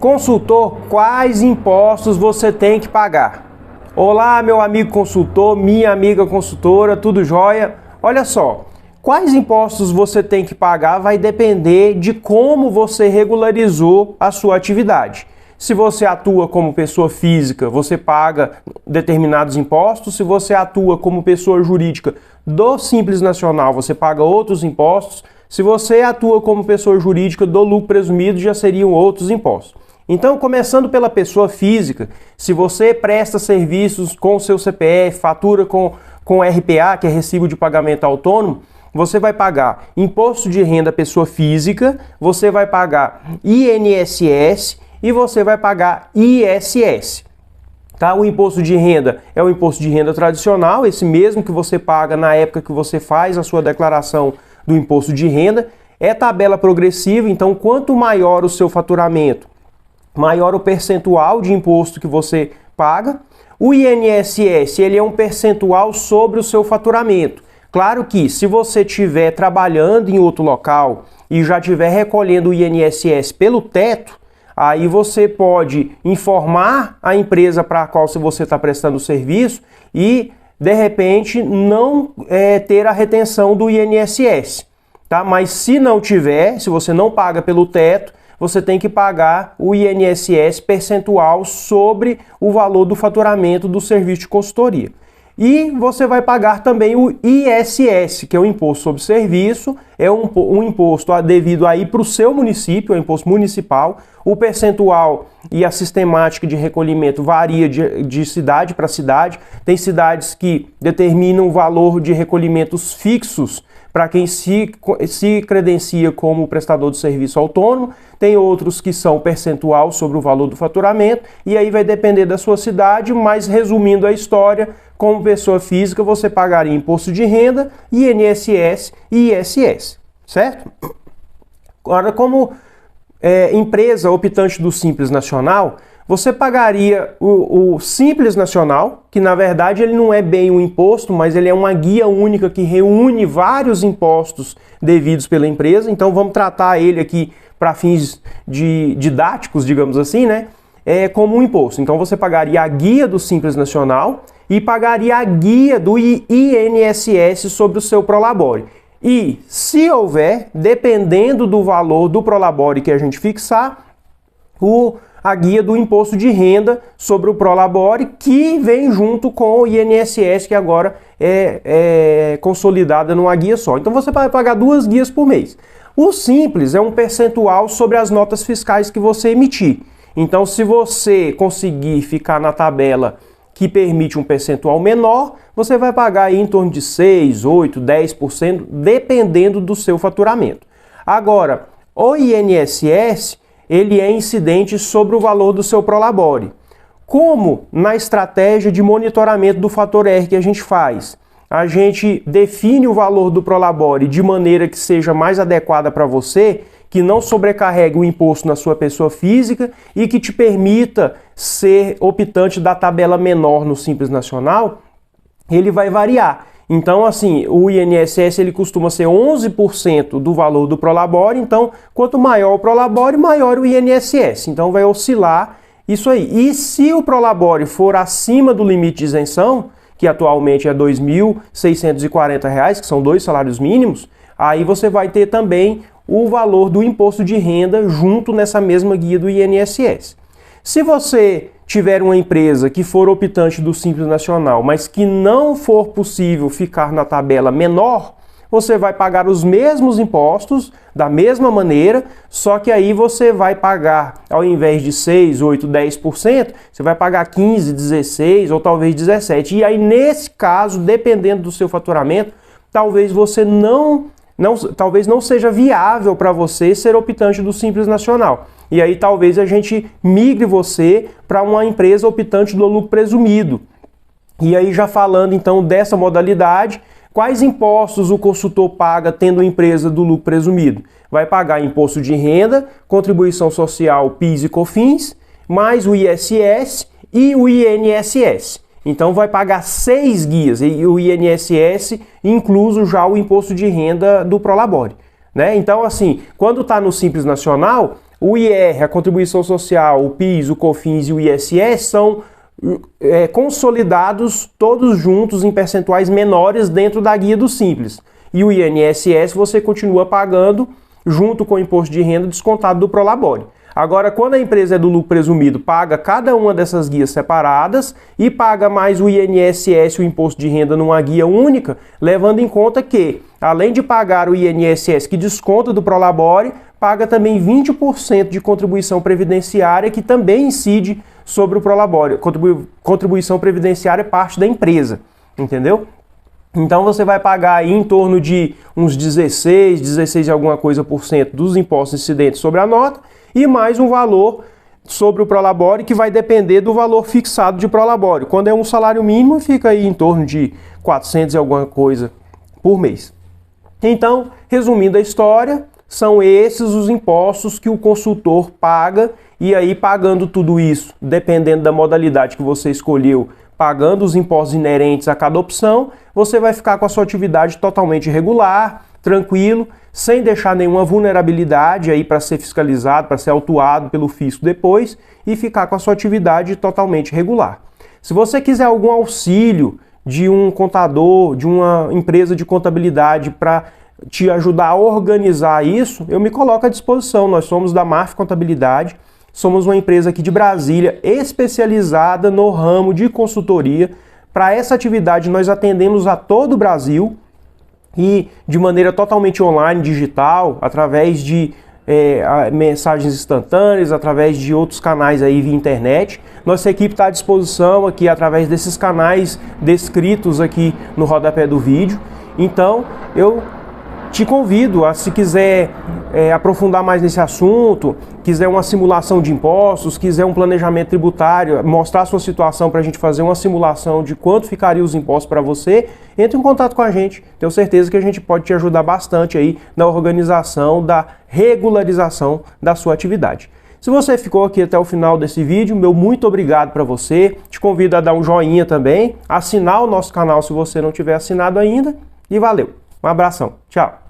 Consultor, quais impostos você tem que pagar? Olá, meu amigo consultor, minha amiga consultora, tudo jóia? Olha só, quais impostos você tem que pagar vai depender de como você regularizou a sua atividade. Se você atua como pessoa física, você paga determinados impostos. Se você atua como pessoa jurídica do Simples Nacional, você paga outros impostos. Se você atua como pessoa jurídica do lucro presumido, já seriam outros impostos. Então, começando pela pessoa física, se você presta serviços com o seu CPF, fatura com RPA, que é Recibo de Pagamento Autônomo, você vai pagar imposto de renda pessoa física, você vai pagar INSS e você vai pagar ISS. Tá? O imposto de renda é o imposto de renda tradicional, esse mesmo que você paga na época que você faz a sua declaração do imposto de renda. É tabela progressiva, então quanto maior o seu faturamento, maior o percentual de imposto que você paga. O INSS, ele é um percentual sobre o seu faturamento. Claro que se você estiver trabalhando em outro local e já estiver recolhendo o INSS pelo teto, aí você pode informar a empresa para a qual você está prestando o serviço e, de repente, não ter a retenção do INSS. Tá? Mas se não tiver, se você não paga pelo teto, você tem que pagar o INSS percentual sobre o valor do faturamento do serviço de consultoria. E você vai pagar também o ISS, que é o Imposto sobre Serviço, é um imposto devido aí para o seu município, é um imposto municipal. O percentual e a sistemática de recolhimento varia de cidade para cidade. Tem cidades que determinam o valor de recolhimentos fixos para quem se credencia como prestador de serviço autônomo, tem outros que são percentual sobre o valor do faturamento, e aí vai depender da sua cidade, mas resumindo a história, como pessoa física você pagaria imposto de renda, INSS e ISS, certo? Agora, como empresa optante do Simples Nacional, você pagaria o Simples Nacional, que na verdade ele não é bem um imposto, mas ele é uma guia única que reúne vários impostos devidos pela empresa. Então vamos tratar ele aqui para fins didáticos, digamos assim, né? Como um imposto. Então você pagaria a guia do Simples Nacional e pagaria a guia do INSS sobre o seu Prolabore. E se houver, dependendo do valor do Prolabore que a gente fixar, a guia do imposto de renda sobre o Prolabore, que vem junto com o INSS, que agora é consolidada numa guia só. Então você vai pagar 2 guias por mês. O Simples é um percentual sobre as notas fiscais que você emitir. Então, se você conseguir ficar na tabela que permite um percentual menor, você vai pagar aí em torno de 6, 8, 10%, dependendo do seu faturamento. Agora, o INSS, ele é incidente sobre o valor do seu Prolabore. Como na estratégia de monitoramento do fator R que a gente faz? A gente define o valor do Prolabore de maneira que seja mais adequada para você, que não sobrecarregue o imposto na sua pessoa física e que te permita ser optante da tabela menor no Simples Nacional. Ele vai variar. Então, assim, o INSS ele costuma ser 11% do valor do Prolabore, então, quanto maior o Prolabore, maior o INSS. Então, vai oscilar isso aí. E se o Prolabore for acima do limite de isenção, que atualmente é R$ 2.640, que são 2 salários mínimos, aí você vai ter também o valor do imposto de renda junto nessa mesma guia do INSS. Se você tiver uma empresa que for optante do Simples Nacional, mas que não for possível ficar na tabela menor, você vai pagar os mesmos impostos da mesma maneira, só que aí você vai pagar, ao invés de 6, 8, 10%, você vai pagar 15, 16 ou talvez 17%. E aí, nesse caso, dependendo do seu faturamento, talvez você talvez não seja viável para você ser optante do Simples Nacional. E aí talvez a gente migre você para uma empresa optante do lucro presumido. E aí já falando então dessa modalidade, quais impostos o consultor paga tendo empresa do lucro presumido? Vai pagar imposto de renda, contribuição social, PIS e COFINS, mais o ISS e o INSS. Então vai pagar 6 guias, e o INSS incluso já o imposto de renda do Prolabore. Né? Então, assim, quando está no Simples Nacional, O IR, a contribuição social, o PIS, o COFINS e o ISS são consolidados todos juntos em percentuais menores dentro da guia do Simples. E o INSS você continua pagando junto com o imposto de renda descontado do Prolabore. Agora, quando a empresa é do lucro presumido, paga cada uma dessas guias separadas e paga mais o INSS, o imposto de renda, numa guia única, levando em conta que, além de pagar o INSS que desconta do Prolabore, paga também 20% de contribuição previdenciária que também incide sobre o Prolabore. Contribuição previdenciária é parte da empresa, entendeu? Então você vai pagar aí em torno de uns 16 e alguma coisa por cento dos impostos incidentes sobre a nota e mais um valor sobre o Prolabore que vai depender do valor fixado de Prolabore. Quando é um salário mínimo, fica aí em torno de 400 e alguma coisa por mês. Então, resumindo a história, são esses os impostos que o consultor paga e aí pagando tudo isso, dependendo da modalidade que você escolheu, pagando os impostos inerentes a cada opção, você vai ficar com a sua atividade totalmente regular, tranquilo, sem deixar nenhuma vulnerabilidade aí para ser fiscalizado, para ser autuado pelo fisco depois e ficar com a sua atividade totalmente regular. Se você quiser algum auxílio de um contador, de uma empresa de contabilidade para te ajudar a organizar isso, eu me coloco à disposição. Nós somos da Marf Contabilidade, somos uma empresa aqui de Brasília especializada no ramo de consultoria. Para essa atividade nós atendemos a todo o Brasil e de maneira totalmente online, digital, através de mensagens instantâneas, através de outros canais aí via internet. Nossa equipe está à disposição aqui através desses canais descritos aqui no rodapé do vídeo. Então eu te convido a, se quiser aprofundar mais nesse assunto, quiser uma simulação de impostos, quiser um planejamento tributário, mostrar a sua situação para a gente fazer uma simulação de quanto ficaria os impostos para você, entre em contato com a gente. Tenho certeza que a gente pode te ajudar bastante aí na organização da regularização da sua atividade. Se você ficou aqui até o final desse vídeo, meu muito obrigado para você. Te convido a dar um joinha também, assinar o nosso canal se você não tiver assinado ainda e valeu. Um abração. Tchau.